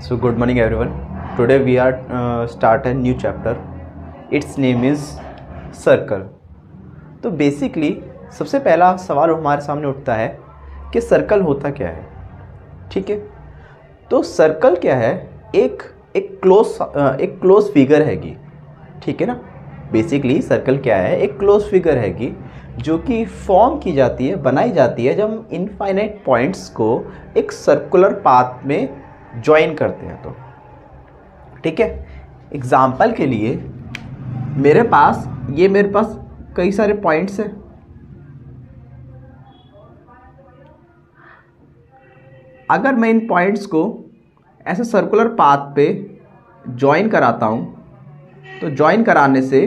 So good morning everyone. Today we are start a new chapter. Its name is circle. तो basically सबसे पहला सवाल हमारे सामने उठता है कि सर्कल होता क्या है. ठीक है, तो सर्कल क्या है? एक क्लोज फिगर हैगी. ठीक है ना. बेसिकली सर्कल क्या है? एक क्लोज फिगर हैगी जो कि फॉर्म की जाती है, बनाई जाती है जब हम इनफाइनाइट पॉइंट्स को एक सर्कुलर पाथ में ज्वाइन करते हैं. तो ठीक है, एग्जाम्पल के लिए मेरे पास कई सारे पॉइंट्स हैं. अगर मैं इन पॉइंट्स को ऐसे सर्कुलर पाथ पे ज्वाइन कराता हूं तो ज्वाइन कराने से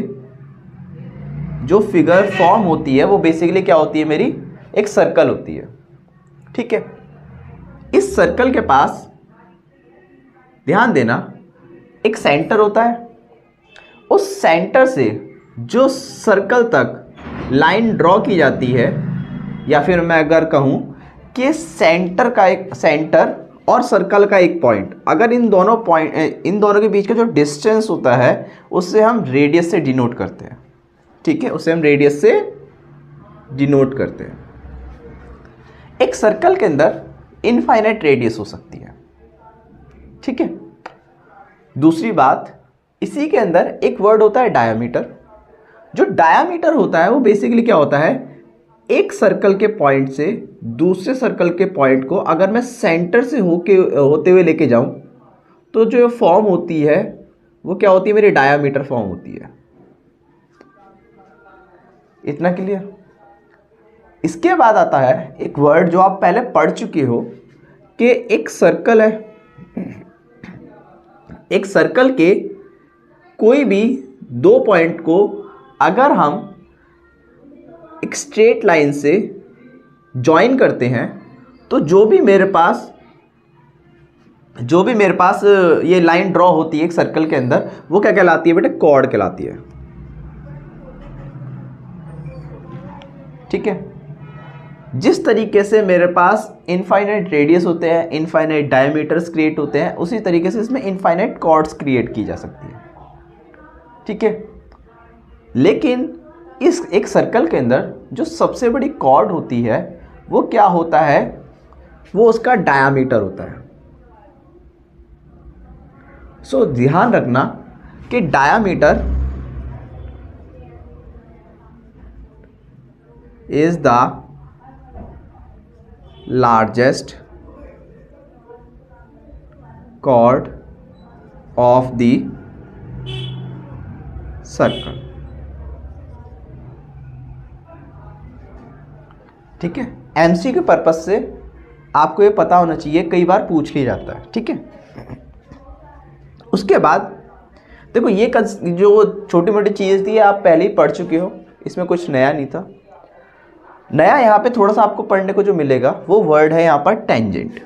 जो फिगर फॉर्म होती है वो बेसिकली क्या होती है? मेरी एक सर्कल होती है. ठीक है, इस सर्कल के पास ध्यान देना एक सेंटर होता है. उस सेंटर से जो सर्कल तक लाइन ड्रॉ की जाती है, या फिर मैं अगर कहूँ कि सेंटर और सर्कल का एक पॉइंट, अगर इन दोनों के बीच का जो डिस्टेंस होता है उससे हम रेडियस से डिनोट करते हैं. ठीक है, उसे हम रेडियस से डिनोट करते हैं. एक सर्कल के अंदर इनफाइनाइट रेडियस हो सकती है. ठीक है, दूसरी बात, इसी के अंदर एक वर्ड होता है डायामीटर. जो डायामीटर होता है वो बेसिकली क्या होता है? एक सर्कल के पॉइंट से दूसरे सर्कल के पॉइंट को अगर मैं सेंटर से होते हुए लेके जाऊं तो जो फॉर्म होती है वो क्या होती है? मेरी डायामीटर फॉर्म होती है. इतना क्लियर? इसके बाद आता है एक वर्ड जो आप पहले पढ़ चुके हो कि एक सर्कल है. एक सर्कल के कोई भी दो पॉइंट को अगर हम एक स्ट्रेट लाइन से ज्वाइन करते हैं तो जो भी मेरे पास ये लाइन ड्रॉ होती है एक सर्कल के अंदर, वो क्या कहलाती है बेटे? कॉर्ड कहलाती है. ठीक है, जिस तरीके से मेरे पास इनफाइनाइट रेडियस होते हैं, इनफाइनाइट डायमीटर्स क्रिएट होते हैं, उसी तरीके से इसमें इनफाइनाइट कॉर्ड्स क्रिएट की जा सकती है. ठीक है, लेकिन इस एक सर्कल के अंदर जो सबसे बड़ी कॉर्ड होती है वो क्या होता है? वो उसका डायामीटर होता है. सो ध्यान रखना कि diameter is the largest chord of the circle. ठीक है, एमसी के पर्पज से आपको ये पता होना चाहिए, कई बार पूछ लिया जाता है. ठीक है, उसके बाद देखो ये जो छोटी मोटी चीज़ थी आप पहले ही पढ़ चुके हो, इसमें कुछ नया नहीं था. नया यहाँ पे थोड़ा सा आपको पढ़ने को जो मिलेगा वो वर्ड है यहाँ पर टेंजेंट.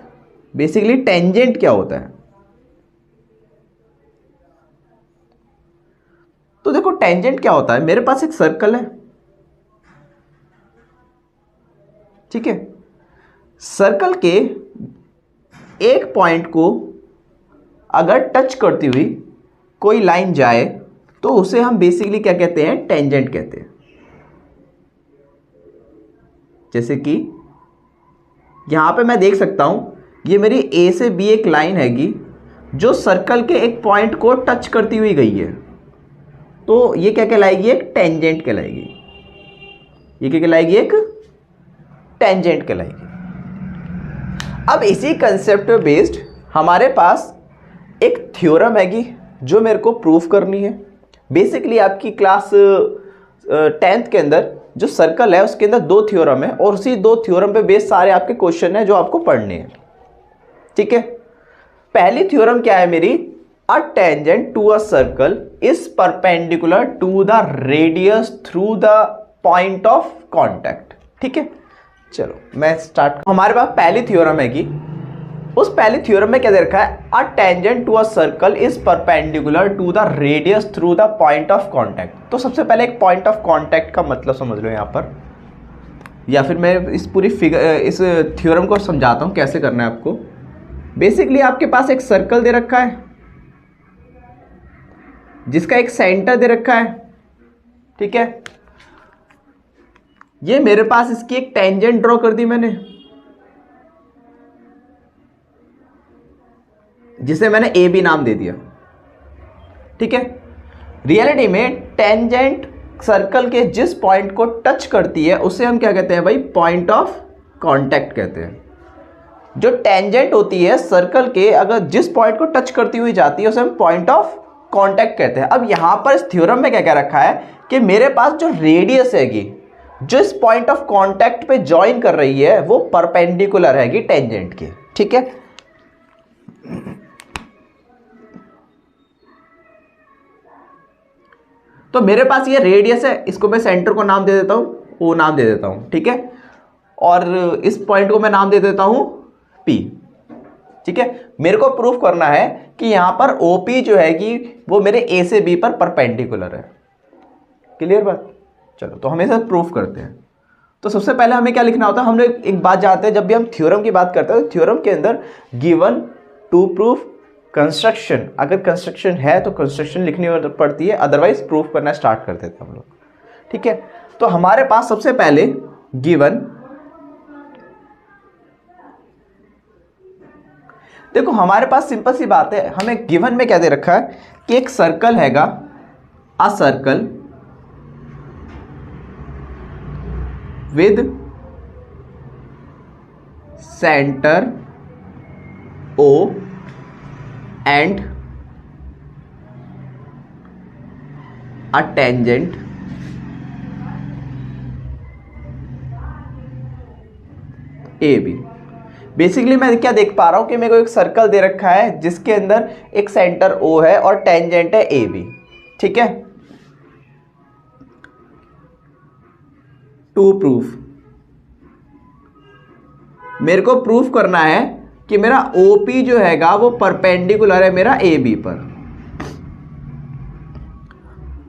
बेसिकली टेंजेंट क्या होता है? तो देखो टेंजेंट क्या होता है. मेरे पास एक सर्कल है. ठीक है, सर्कल के एक पॉइंट को अगर टच करती हुई कोई लाइन जाए तो उसे हम बेसिकली क्या कहते हैं? टेंजेंट कहते हैं. जैसे कि यहाँ पे मैं देख सकता हूँ ये मेरी ए से बी एक लाइन हैगी जो सर्कल के एक पॉइंट को टच करती हुई गई है, तो ये क्या कहलाएगी? एक टेंजेंट कहलाएगी. ये क्या कहलाएगी? एक टेंजेंट कहलाएगी. अब इसी कंसेप्ट पे बेस्ड हमारे पास एक थ्योरम हैगी जो मेरे को प्रूफ करनी है. बेसिकली आपकी क्लास 10th के अंदर जो सर्कल है उसके अंदर दो थ्योरम है और उसी दो थ्योरम पे बेस सारे आपके क्वेश्चन हैं जो आपको पढ़ने हैं. ठीक है, पहली थ्योरम क्या है मेरी? A tangent to a circle is perpendicular to the radius through the point of contact. ठीक है, चलो मैं स्टार्ट. हमारे पास पहली थ्योरम हैगी. उस पहली थ्योरम में क्या दे रखा है? A tangent to a circle is perpendicular to the radius through the point of contact. तो सबसे पहले एक पॉइंट ऑफ कांटेक्ट का मतलब समझ लो यहाँ पर, या फिर मैं इस पूरी इस थ्योरम को समझाता हूँ कैसे करना है आपको. बेसिकली आपके पास एक सर्कल दे रखा है जिसका एक सेंटर दे रखा है, ठीक है। ये मेरे पास इसकी एक टेंजेंट ड्रॉ कर दी मैंने, जिसे मैंने ए बी नाम दे दिया, ठीक है। रियलिटी में टेंजेंट सर्कल के जिस पॉइंट को टच करती है उसे हम क्या कहते हैं भाई, पॉइंट ऑफ कांटेक्ट कहते हैं। जो टेंजेंट होती है सर्कल के, अगर जिस पॉइंट को टच करती हुई जाती है उसे हम पॉइंट ऑफ कांटेक्ट कहते हैं। अब यहां पर इस थ्योरम में क्या क्या रखा है कि मेरे पास जो रेडियस हैगी जो इस पॉइंट ऑफ कांटेक्ट पे ज्वाइन कर रही है वो परपेंडिकुलर हैगी टेंजेंट के, ठीक है। तो मेरे पास ये रेडियस है, इसको मैं सेंटर को नाम दे देता हूं, ओ नाम दे देता हूं, ठीक है। और इस पॉइंट को मैं नाम दे देता हूं P, ठीक है। मेरे को प्रूफ करना है कि यहां पर OP जो है कि वो मेरे A से B पर परपेंडिकुलर है। क्लियर बात? चलो तो हम इसे प्रूफ करते हैं। तो सबसे पहले हमें क्या लिखना होता है, हम लोग एक बात जानते हैं, जब भी हम थ्योरम की बात करते हैं तो थ्योरम के अंदर गिवन, टू प्रूफ, कंस्ट्रक्शन, अगर कंस्ट्रक्शन है तो कंस्ट्रक्शन लिखनी पड़ती है, अदरवाइज प्रूफ करना स्टार्ट कर देते हैं हम लोग, ठीक है। तो हमारे पास सबसे पहले गिवन, देखो हमारे पास सिंपल सी बात है, हमें गिवन में क्या दे रखा है कि एक सर्कल हैगा, अ circle with centre O and a tangent AB। Basically मैं क्या देख पा रहा हूं कि मेरे को एक सर्कल दे रखा है जिसके अंदर एक सेंटर O है और टेंजेंट है AB, ठीक है। टू प्रूफ, मेरे को प्रूफ करना है कि मेरा OP जो हैगा वो परपेंडिकुलर है मेरा AB पर।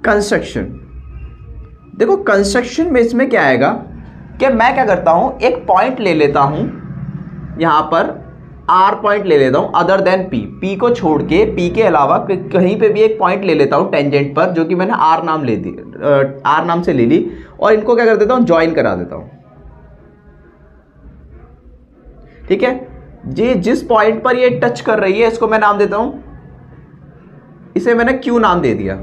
कंस्ट्रक्शन, देखो कंस्ट्रक्शन में इसमें क्या आएगा कि मैं क्या करता हूं, एक पॉइंट ले लेता हूं, यहां पर R पॉइंट ले लेता हूं अदर देन P को छोड़ के, P के अलावा कहीं पे भी एक पॉइंट ले लेता हूं टेंजेंट पर, जो कि मैंने R नाम ले दी, R नाम से ले ली, और इनको क्या कर देता हूं, ज्वाइन करा देता हूं, ठीक है। ये जिस पॉइंट पर ये टच कर रही है इसको मैं नाम देता हूं, इसे मैंने Q नाम दे दिया,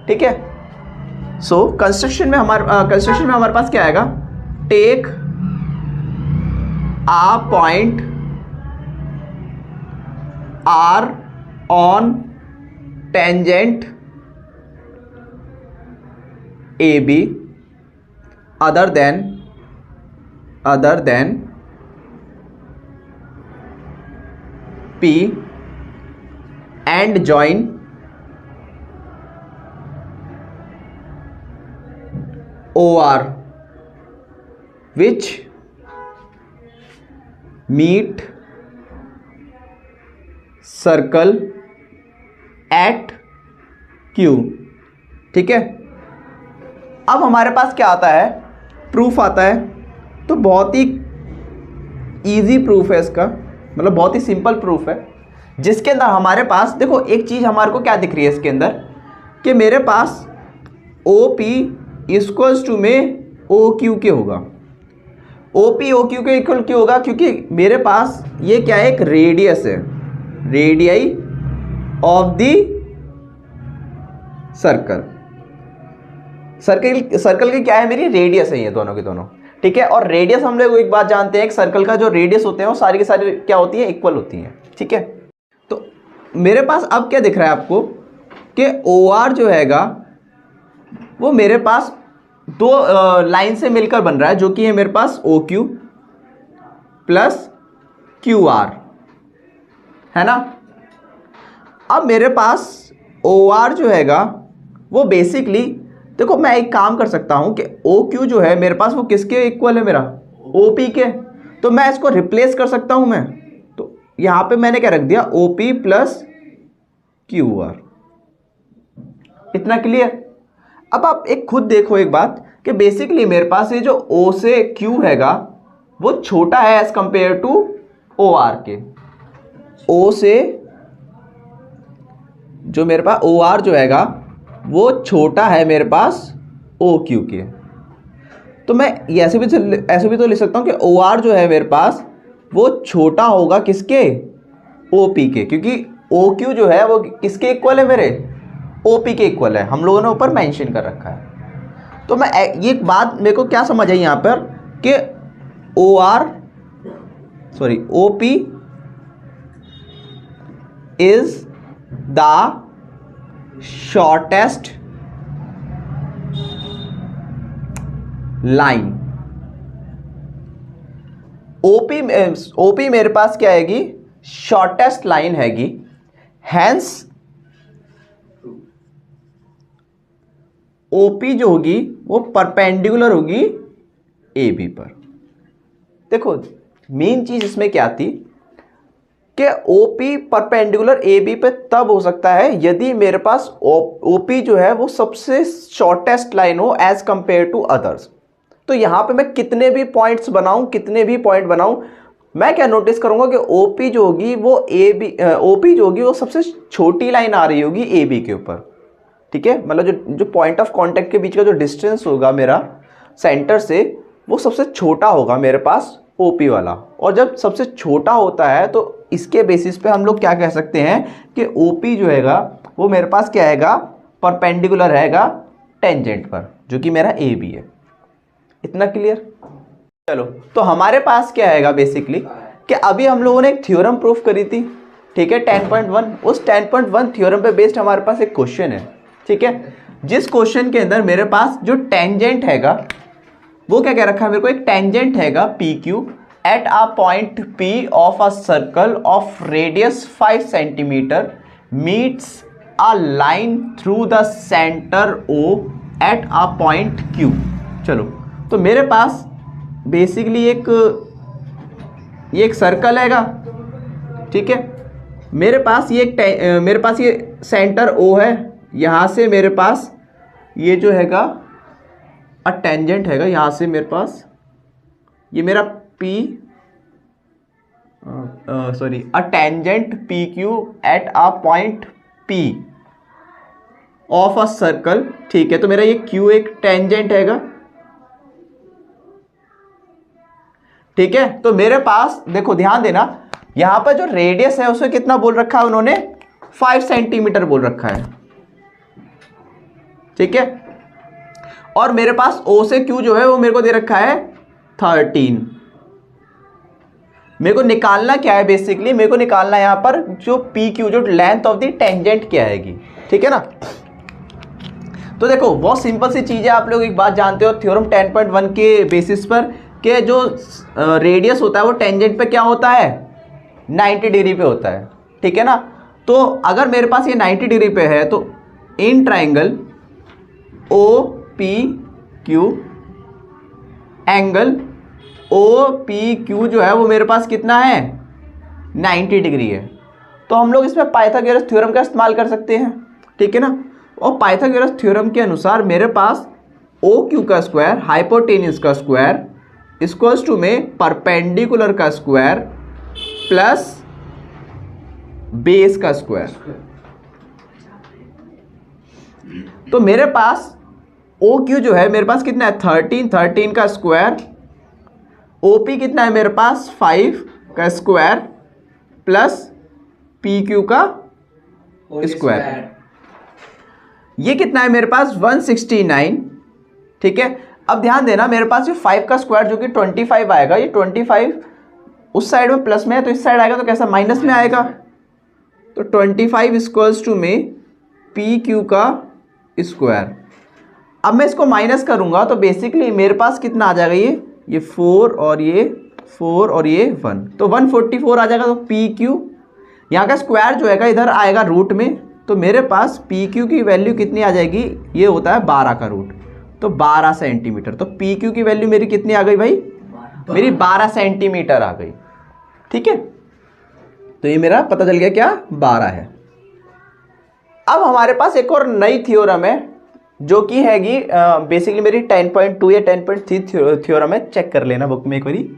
ठीक है। सो कंस्ट्रक्शन में हमारे पास क्या आएगा, take a point R on tangent AB other than P and join OR which meet circle at Q, ठीक है। अब हमारे पास क्या आता है, प्रूफ आता है। तो बहुत ही इजी प्रूफ है इसका, मतलब बहुत ही सिंपल प्रूफ है, जिसके अंदर हमारे पास देखो एक चीज़ हमारे को क्या दिख रही है इसके अंदर कि मेरे पास OP इक्वल्स टू में OQ के होगा। OP OQ के इक्वल क्यों होगा, क्योंकि मेरे पास ये क्या है, एक रेडियस है, रेडियाई ऑफ द सर्कल की क्या है, मेरी रेडियस है, ये दोनों की दोनों, ठीक है। और रेडियस हम लोग एक बात जानते हैं, एक सर्कल का जो रेडियस होते हैं वो सारी की सारी क्या होती है, इक्वल होती हैं, ठीक है। तो मेरे पास अब क्या दिख रहा है आपको कि OR जो हैगा वो मेरे पास दो लाइन से मिलकर बन रहा है, जो कि है मेरे पास OQ प्लस QR, है ना। अब मेरे पास OR जो हैगा वो बेसिकली, देखो मैं एक काम कर सकता हूं कि OQ जो है मेरे पास वो किसके इक्वल है, मेरा OP के, तो मैं इसको रिप्लेस कर सकता हूं मैं। तो यहां पे मैंने क्या रख दिया, OP प्लस QR, इतना क्लियर। अब आप एक खुद देखो एक बात कि बेसिकली मेरे पास ये जो O से Q हैगा वो छोटा है as compared to O R के, ओ से जो मेरे पास ओ आर जो हैगा वो छोटा है मेरे पास ओ क्यू के। तो मैं ऐसे भी तो लिख सकता हूँ कि ओ आर जो है मेरे पास वो छोटा होगा किसके, ओ पी के, क्योंकि ओ क्यू जो है वो किसके इक्वल है, मेरे ओ पी के इक्वल है, हम लोगों ने ऊपर मेंशन कर रखा है। तो मैं ये बात मेरे को क्या समझ आई यहाँ पर कि O P is the shortest line. OP मेरे पास क्या आएगी, शॉर्टेस्ट लाइन हैगी, हैंस ओपी जो होगी वो परपेंडिकुलर होगी ए बी पर। देखो मेन चीज इसमें क्या थी कि ओपी परपेंडिकुलर ए बी पे तब हो सकता है यदि मेरे पास ओपी जो है वो सबसे शॉर्टेस्ट लाइन हो एज कंपेयर टू अदर्स। तो यहां पे मैं कितने भी पॉइंट बनाऊं, मैं क्या नोटिस करूंगा कि ओपी जो होगी वो ओपी जो होगी वो सबसे छोटी लाइन आ रही होगी ए बी के ऊपर, ठीक है। मतलब जो पॉइंट ऑफ कांटेक्ट के बीच का जो डिस्टेंस होगा मेरा सेंटर से वो सबसे छोटा होगा मेरे पास ओपी वाला। और जब सबसे छोटा होता है तो इसके बेसिस पे हम लोग क्या कह सकते हैं कि ओपी जो हैगा वो मेरे पास क्या आएगा, परपेंडिकुलर रहेगा टेंजेंट पर, जो कि मेरा ए बी है। इतना क्लियर। चलो तो हमारे पास क्या आएगा बेसिकली कि अभी हम लोगों ने एक थ्योरम प्रूफ करी थी, ठीक है, 10.1। उस 10.1 थ्योरम पे बेस्ड हमारे पास एक क्वेश्चन है, ठीक है, जिस क्वेश्चन के अंदर मेरे पास जो टेंजेंट हैगा वो क्या कह रखा है मेरे को, एक टेंजेंट हैगा P Q at a point P of a circle of radius 5 centimetre meets a line through the centre O at a point Q. चलो तो मेरे पास बेसिकली ये एक सर्कल हैगा, ठीक है, मेरे पास ये सेंटर ओ है, यहाँ से मेरे पास ये जो हैगा अ टेंजेंट हैगा, यहाँ से मेरे पास ये मेरा a tangent P Q at a point P of a circle, ठीक है। तो मेरा ये क्यू एक टेंजेंट हैगा, ठीक है। तो मेरे पास देखो ध्यान देना, यहां पर जो रेडियस है उसे कितना बोल रखा है उन्होंने, 5 सेंटीमीटर बोल रखा है, ठीक है। और मेरे पास ओ से क्यू जो है वो मेरे को दे रखा है 13। मेरे को निकालना क्या है, बेसिकली मेरे को निकालना है यहां पर जो पी क्यू, जो लेंथ ऑफ द टेंजेंट क्या आएगी, ठीक है ना। तो देखो बहुत सिंपल सी चीज है, आप लोग एक बात जानते हो थ्योरम 10.1 के बेसिस पर कि जो रेडियस होता है वो टेंजेंट पे क्या होता है, 90 डिग्री पे होता है, ठीक है ना। तो अगर मेरे पास ये 90 डिग्री पे है तो in triangle O P Q angle O P Q जो है वो मेरे पास कितना है, 90 डिग्री है। तो हम लोग इसमें पाइथागोरस थ्योरम का इस्तेमाल कर सकते हैं, ठीक है ना। और पाइथागोरस थ्योरम के अनुसार मेरे पास ओ क्यू का स्क्वायर हाइपोटेन्यूज का स्क्वायर इक्वल्स टू में परपेंडिकुलर का स्क्वायर प्लस बेस का स्क्वायर। तो मेरे पास ओ क्यू जो है मेरे पास कितना है, 13 का स्क्वायर, ओपी कितना है मेरे पास 5 का स्क्वायर प्लस पी क्यू का स्क्वायर, ये कितना है मेरे पास 169, ठीक है। अब ध्यान देना मेरे पास ये 5 का स्क्वायर जो कि 25 आएगा, ये 25 उस साइड में प्लस में है तो इस साइड आएगा तो कैसा माइनस में आएगा। तो 25 इक्वल्स टू में पी क्यू का स्क्वायर। अब मैं इसको माइनस करूंगा तो बेसिकली मेरे पास कितना आ जाएगा, ये 4 और ये 1, तो 144 आ जाएगा। तो पी क्यू यहाँ का स्क्वायर जो है इधर आएगा रूट में, तो मेरे पास पी क्यू की वैल्यू कितनी आ जाएगी, ये होता है 12 का रूट, तो 12 सेंटीमीटर। तो पी क्यू की वैल्यू मेरी कितनी आ गई भाई, मेरी 12 सेंटीमीटर आ गई, ठीक है। तो ये मेरा पता चल गया क्या, 12 है। अब हमारे पास एक और नई थ्योरम है जो कि हैगी बेसिकली मेरी 10.2 या 10.3 थ्योरम है, चेक कर लेना बुक में एक बारी।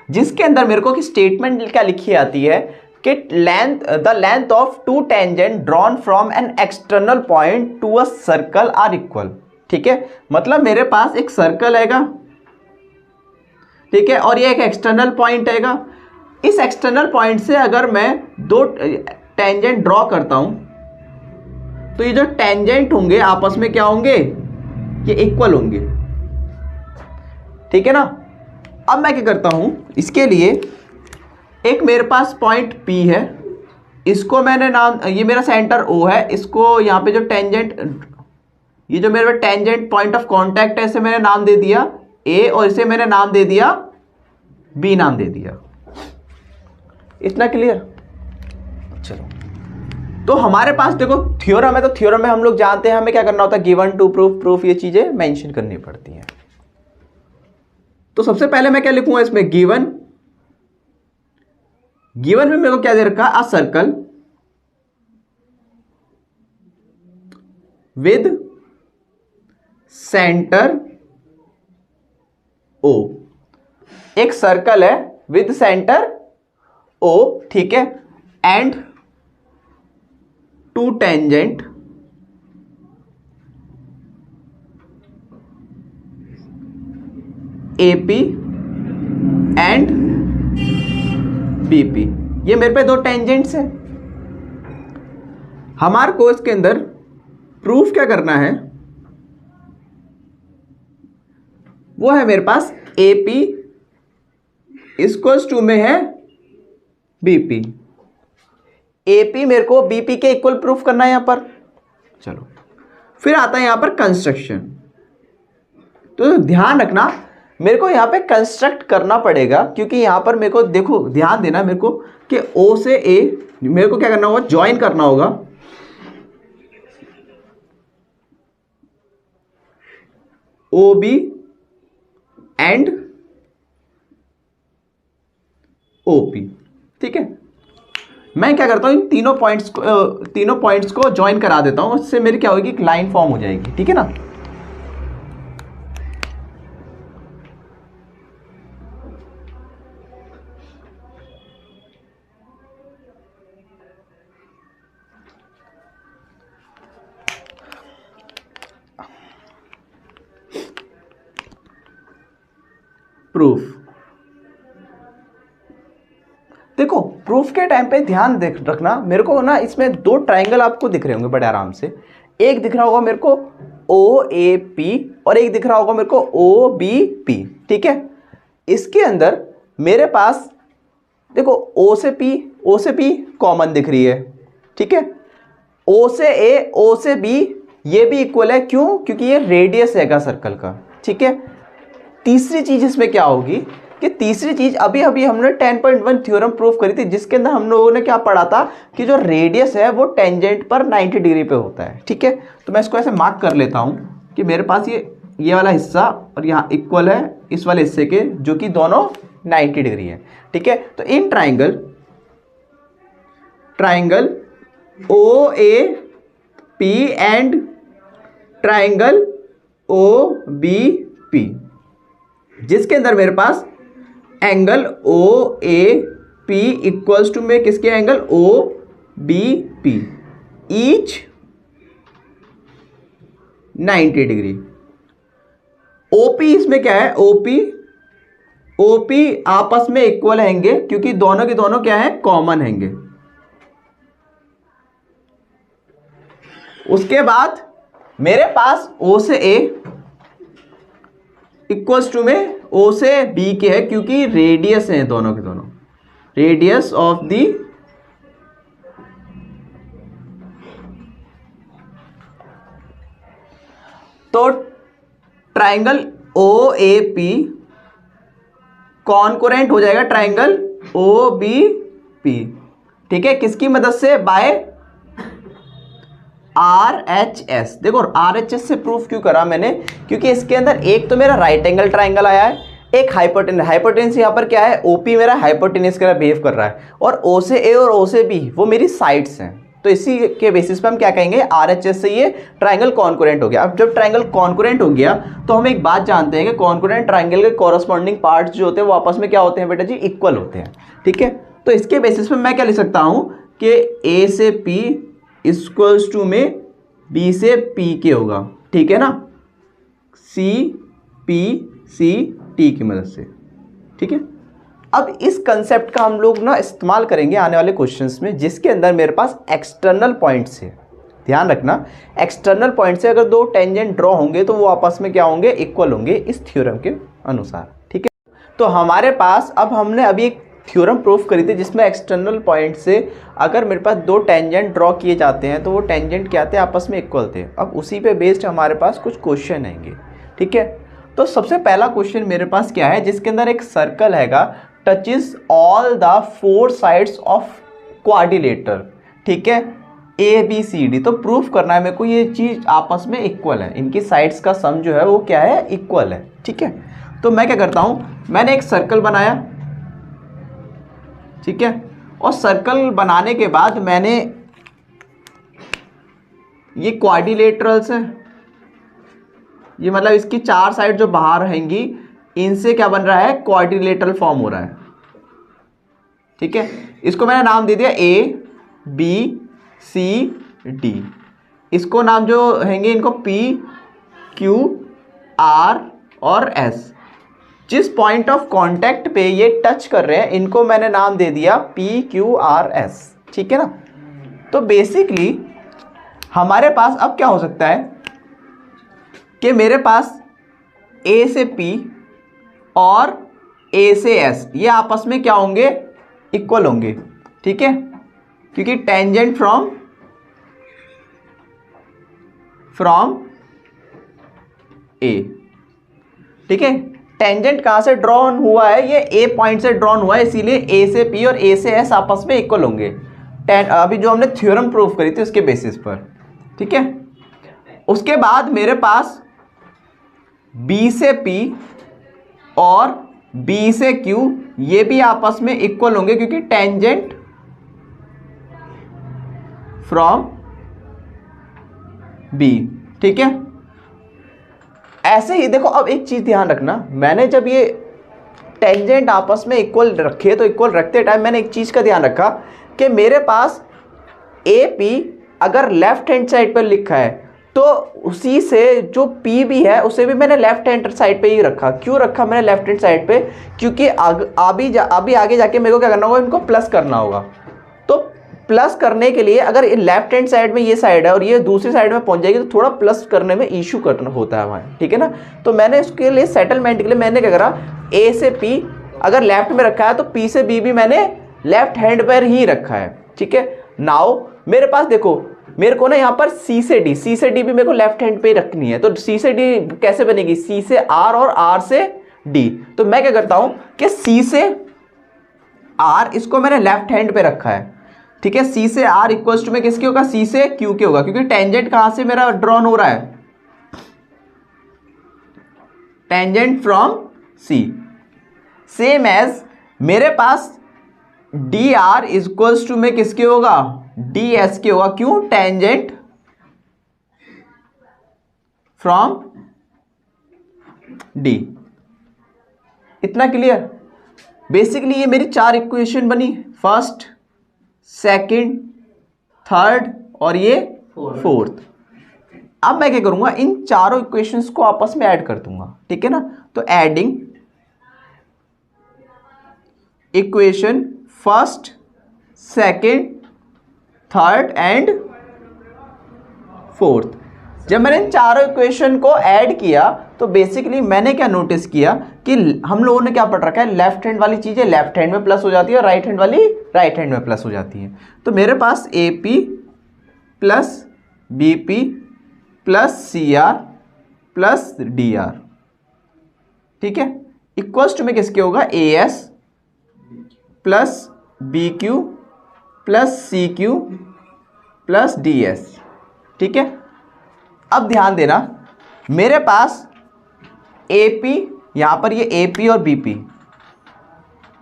जिसके अंदर मेरे को कि स्टेटमेंट क्या लिखी आती है कि the length of two tangent drawn from an external point to a circle are equal. ठीक है, मतलब मेरे पास एक सर्कल हैगा, ठीक है, और ये एक एक्सटर्नल पॉइंट हैगा। इस एक्सटर्नल पॉइंट से अगर मैं दो टेंजेंट ड्रॉ करता हूं तो ये जो टेंजेंट होंगे आपस में क्या होंगे, ये इक्वल होंगे। ठीक है ना। अब मैं क्या करता हूं, इसके लिए एक मेरे पास पॉइंट P है, इसको मैंने नाम, ये मेरा सेंटर O है, इसको यहाँ पे जो टेंजेंट, ये जो मेरे टेंजेंट पॉइंट ऑफ कांटेक्ट है, इसे मैंने नाम दे दिया A और इसे मैंने नाम दे दिया B, नाम दे दिया। इतना क्लियर। चलो, तो हमारे पास देखो थ्योरम है, तो थ्योरम में हम लोग जानते हैं हमें क्या करना होता है, गिवन टू प्रूफ, ये चीजें मेंशन करनी पड़ती हैं। तो सबसे पहले मैं क्या लिखूंगा इसमें, गिवन में मेरे को क्या दे रखा, a circle with centre O। एक सर्कल है विद सेंटर O, ठीक है, and two tangent AP and BP। ये मेरे पे दो टेंजेंट्स हैं। हमारे कोर्स के अंदर प्रूफ क्या करना है, वो है मेरे पास AP इक्वल्स टू में है BP। AP मेरे को BP के इक्वल प्रूफ करना है यहां पर। चलो, फिर आता है यहां पर कंस्ट्रक्शन। तो ध्यान रखना, मेरे को यहां पे कंस्ट्रक्ट करना पड़ेगा, क्योंकि यहां पर मेरे को देखो ध्यान देना मेरे को कि O से A मेरे को क्या करना होगा, ज्वाइन करना होगा। OB and OP। ठीक है, मैं क्या करता हूं, इन तीनों पॉइंट्स को ज्वाइन करा देता हूं, उससे मेरी क्या होगी, एक लाइन फॉर्म हो जाएगी। ठीक है ना। प्रूफ, देखो प्रूफ के टाइम पे ध्यान रखना, मेरे को ना इसमें दो ट्राइंगल आपको दिख रहे होंगे बड़े आराम से। एक दिख रहा होगा मेरे को OAP और एक दिख रहा होगा मेरे को OBP। ठीक है, इसके अंदर मेरे पास देखो O से P कॉमन दिख रही है। ठीक है, O से A, O से B ये भी इक्वल है। क्यों? क्योंकि ये रेडियस हैगा सर्कल का। ठीक है, तीसरी चीज इसमें क्या होगी कि तीसरी चीज अभी हमने 10.1 थ्योरम प्रूफ करी थी, जिसके अंदर हम लोगों ने क्या पढ़ा था कि जो रेडियस है वो टेंजेंट पर 90 डिग्री पे होता है। ठीक है, तो मैं इसको ऐसे मार्क कर लेता हूं कि मेरे पास ये वाला हिस्सा और यहाँ इक्वल है इस वाले हिस्से के, जो कि दोनों 90 डिग्री है। ठीक है, तो in triangle OAP and triangle OBP, जिसके अंदर मेरे पास एंगल OAP इक्वल्स टू में किसके angle OBP, each 90 degree. OP इसमें क्या है, OP आपस में इक्वल हैंगे, क्योंकि दोनों के दोनों क्या है, कॉमन हैंगे। उसके बाद मेरे पास O से A इक्वल्स टू में O से B के है, क्योंकि रेडियस है दोनों के दोनों, रेडियस ऑफ दी तो ट्राइंगल OAP कॉन्करेंट हो जाएगा ट्राइंगल OBP। ठीक है, किसकी मदद से, बाय RHS। देखो RHS से प्रूफ क्यों करा मैंने, क्योंकि इसके अंदर एक तो मेरा राइट एंगल ट्राइंगल आया है, एक हाइपोटेन्यूस यहाँ पर क्या है, OP मेरा हाइपोटेन्यूस की तरह बिहेव कर रहा है, और O से A और O से B वो मेरी साइड्स हैं। तो इसी के बेसिस पे हम क्या कहेंगे, RHS से ये ट्राइंगल कॉन्करेंट हो गया। अब जब ट्राइंगल कॉन्करेंट हो गया तो हम एक बात जानते हैं कि कॉन्करेंट ट्राइंगल के कॉरस्पॉन्डिंग पार्ट्स जो होते हैं वो आपस में क्या होते हैं बेटा जी, इक्वल होते हैं। ठीक है, तो इसके बेसिस पे मैं क्या लिख सकता हूं कि A से P इक्वल्स टू में B से P के होगा। ठीक है ना, C P C T की मदद से। ठीक है, अब इस कंसेप्ट का हम लोग ना इस्तेमाल करेंगे आने वाले क्वेश्चंस में, जिसके अंदर मेरे पास एक्सटर्नल पॉइंट्स है। ध्यान रखना, एक्सटर्नल पॉइंट से अगर दो टेंजेंट ड्रॉ होंगे तो वो आपस में क्या होंगे, इक्वल होंगे इस थ्योरम के अनुसार। ठीक है, तो हमारे पास अब हमने अभी एक थ्योरम प्रूफ करी थी जिसमें एक्सटर्नल पॉइंट से अगर मेरे पास दो टेंजेंट ड्रॉ किए जाते हैं तो वो टेंजेंट क्या थे, आपस में इक्वल थे। अब उसी पे बेस्ड हमारे पास कुछ क्वेश्चन आएंगे। ठीक है, तो सबसे पहला क्वेश्चन मेरे पास क्या है, जिसके अंदर एक सर्कल हैगा, touches all the 4 sides of quadrilateral. ठीक है, ABCD, तो प्रूफ करना है मेरे को ये चीज आपस में इक्वल है, इनकी साइड्स का सम जो है वो क्या है, इक्वल है। ठीक है, तो मैं क्या करता हूं, मैंने एक सर्कल बनाया। ठीक है, और सर्कल बनाने के बाद मैंने ये क्वाड्रिलेटरल्स है, ये मतलब इसकी 4 साइड जो बाहर रहेंगी इनसे क्या बन रहा है, क्वाड्रिलेटरल फॉर्म हो रहा है। ठीक है, इसको मैंने नाम दे दिया ABCD। इसको नाम जो रहेंगे इनको PQR और S। जिस पॉइंट ऑफ कांटेक्ट पे ये टच कर रहे हैं इनको मैंने नाम दे दिया PQRS। ठीक है ना, तो बेसिकली हमारे पास अब क्या हो सकता है कि मेरे पास A से P और A से S ये आपस में क्या होंगे, इक्वल होंगे। ठीक है, क्योंकि टेंजेंट फ्रॉम A। ठीक है, टेंजेंट कहां से ड्रॉन हुआ है, ये A पॉइंट से ड्रॉन हुआ है, इसीलिए A से P और A से S आपस में इक्वल होंगे। अभी जो हमने थ्योरम प्रूफ करी थी उसके बेसिस पर। ठीक है, उसके बाद मेरे पास B से P और B से Q ये भी आपस में इक्वल होंगे, क्योंकि टेंजेंट फ्रॉम B। ठीक है, ऐसे ही देखो, अब एक चीज ध्यान रखना, मैंने जब ये टेंजेंट आपस में इक्वल रखे तो इक्वल रखते टाइम मैंने एक चीज का ध्यान रखा कि मेरे पास AP अगर लेफ्ट हैंड साइड पर लिखा है तो उसी से जो P भी है उसे भी मैंने लेफ्ट हैंड साइड पे ही रखा। क्यों रखा मैंने लेफ्ट हैंड साइड पे, क्योंकि अभी आगे जाके मेरे को क्या करना होगा, इनको प्लस करना होगा। तो प्लस करने के लिए अगर लेफ्ट हैंड साइड में ये साइड है और ये दूसरी साइड में पहुंच जाएगी तो थोड़ा प्लस करने में इशू करना होता है वहाँ। ठीक है ना, तो मैंने इसके लिए सेटलमेंट के लिए मैंने क्या करा, A से P अगर लेफ्ट में रखा है तो P से B भी मैंने लेफ्ट हैंड पर ही रखा है। ठीक है, नाउ मेरे पास देखो, मेरे को ना यहाँ पर C से D भी मेरे को लेफ्ट हैंड पे ही रखनी है। तो C से D कैसे बनेगी, C से R और R से D। तो मैं क्या करता हूं कि C से R इसको मैंने लेफ्ट हैंड पे रखा है। ठीक है, C से R इक्वल्स टू में किसके होगा, C से Q के होगा, क्योंकि टेंजेंट कहां से मेरा ड्रॉन हो रहा है, tangent from C। Same as मेरे पास DR इक्वल्स टू में किसके होगा, DS के होगा। क्यों, टेंजेंट फ्रॉम D। इतना क्लियर। बेसिकली ये मेरी 4 इक्वेशन बनी, फर्स्ट, सेकंड, थर्ड और ये फोर्थ। अब मैं क्या करूंगा, इन चारों इक्वेशंस को आपस में ऐड कर दूंगा। ठीक है ना, तो adding equation first, second, third and fourth. जब मैंने इन चारों इक्वेशन को ऐड किया तो बेसिकली मैंने क्या नोटिस किया कि हम लोगों ने क्या पढ़ रखा है, लेफ्ट हैंड वाली चीजें लेफ्ट हैंड में प्लस हो जाती है और राइट हैंड वाली राइट हैंड में प्लस हो जाती है। तो मेरे पास AP plus BP plus CR plus DR। ठीक है, इक्वल्स टू में किसके होगा, AS plus BQ plus CQ plus DS। ठीक है, अब ध्यान देना, मेरे पास AP, यहां पर ये AP और BP,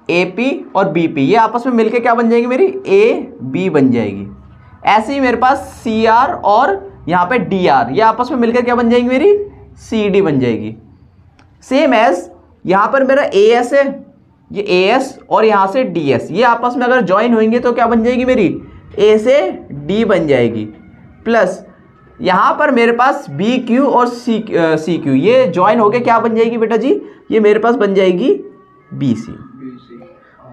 AP और BP ये आपस में मिलके क्या बन जाएगी, मेरी AB बन जाएगी। ऐसे ही मेरे पास सी आर और यहाँ पे डी आर, ये आपस में मिलकर क्या बन जाएगी मेरी सी डी बन जाएगी। सेम एज यहाँ पर मेरा ए एस है, ये ए एस और यहाँ से डी एस, ये आपस में अगर ज्वाइन होंगे तो क्या बन जाएगी मेरी ए से डी बन जाएगी। प्लस यहाँ पर मेरे पास बी क्यू और सी क्यू, ये ज्वाइन होके क्या बन जाएगी बेटा जी, ये मेरे पास बन जाएगी बी सी।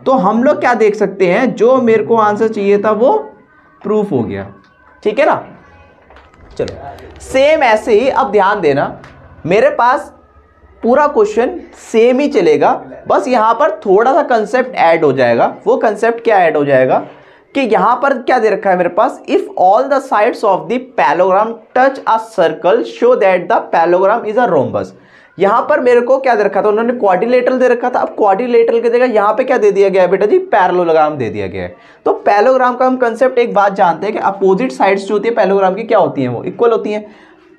तो हम लोग क्या देख सकते हैं, जो मेरे को आंसर चाहिए था वो प्रूफ हो गया। ठीक है ना। चलो सेम ऐसे ही अब ध्यान देना, मेरे पास पूरा क्वेश्चन सेम ही चलेगा, बस यहां पर थोड़ा सा कंसेप्ट ऐड हो जाएगा। वो कंसेप्ट क्या ऐड हो जाएगा कि यहां पर क्या दे रखा है मेरे पास, if all the sides of the parallelogram touch a circle show that the parallelogram is a rhombus. यहां पर मेरे को क्या दे रखा था, उन्होंने क्वाड्रिलेटरल दे रखा था। अब क्वाड्रिलेटरल की जगह यहां पे क्या दे दिया गया है बेटा जी, पैरेललोग्राम दे दिया गया है। तो पैरेललोग्राम का हम कंसेप्ट एक बात जानते हैं कि अपोजिट साइड्स जो होती है पैरेललोग्राम की क्या होती हैं, वो इक्वल होती हैं।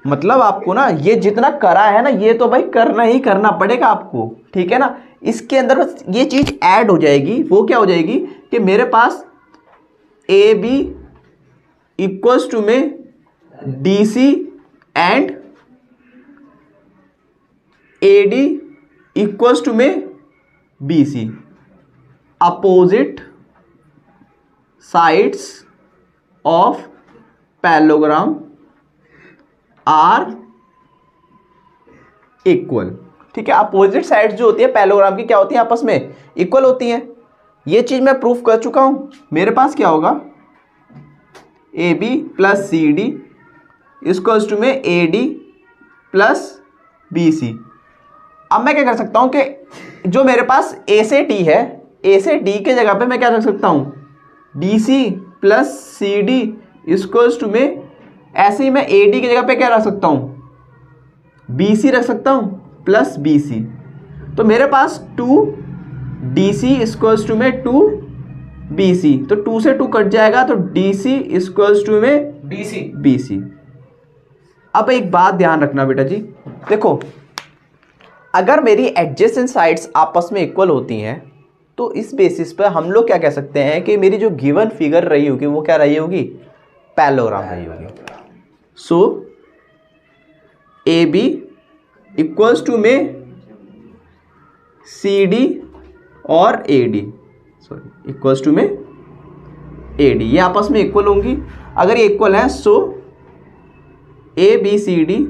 मतलब आपको ना ये जितना करा है ना, ये तो भाई करना ही करना पड़ेगा आपको। ठीक है ना। इसके अंदर बस ये चीज ऐड हो जाएगी, वो क्या हो जाएगी कि मेरे पास ए बी इक्वल्स टू में D C and A D equals to में B C. Opposite sides of parallelogram are equal. ठीक है। अपोजिट साइड्स जो होती है पैरेललोग्राम की क्या होती है, आपस में इक्वल होती हैं। ये चीज मैं प्रूफ कर चुका हूं। मेरे पास क्या होगा, A B plus C D equals to में A D plus B C. अब मैं क्या कर सकता हूं कि जो मेरे पास ए से डी है, ए से डी के जगह पे मैं क्या रख सकता हूं, D C plus C D equals to में, ऐसे ही मैं ए डी की जगह पे क्या रख सकता हूं, बी सी रख सकता हूं प्लस बी सी। तो मेरे पास 2 डी सी इक्वल्स टू में 2 बी सी, तो 2 से 2 कट जाएगा, तो डी सी इक्वल्स टू में बी सी। अब एक बात ध्यान रखना बेटा जी, देखो अगर मेरी एडजेसेंट साइड्स आपस में इक्वल होती हैं तो इस बेसिस पर हम लोग क्या कह सकते हैं कि मेरी जो गिवन फिगर रही होगी वो क्या रही होगी, पैरेललोग्राम रही होगी। So A B equals to में सी डी और A D, sorry equals to में ए डी, ये आपस में इक्वल होंगी। अगर ये इक्वल है so A B C D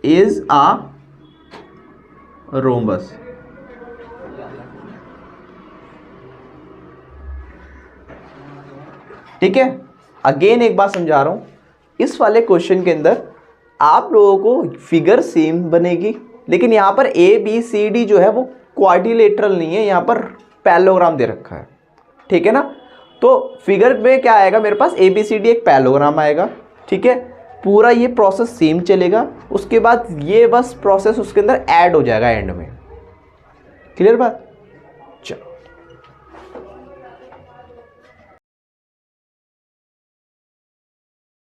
is a rhombus. ठीक है। अगेन एक बात समझा रहा हूं, इस वाले क्वेश्चन के अंदर आप लोगों को फिगर सेम बनेगी, लेकिन यहां पर ए बी सी डी जो है वो क्वाड्रिलेटरल नहीं है, यहां पर पैरेललोग्राम दे रखा है। ठीक है ना। तो फिगर में क्या आएगा, मेरे पास ए बी सी डी एक पैरेललोग्राम आएगा। ठीक है। पूरा ये प्रोसेस सेम चलेगा, उसके बाद ये बस प्रोसेस उसके अंदर ऐड हो जाएगा एंड में। क्लियर बात। चलो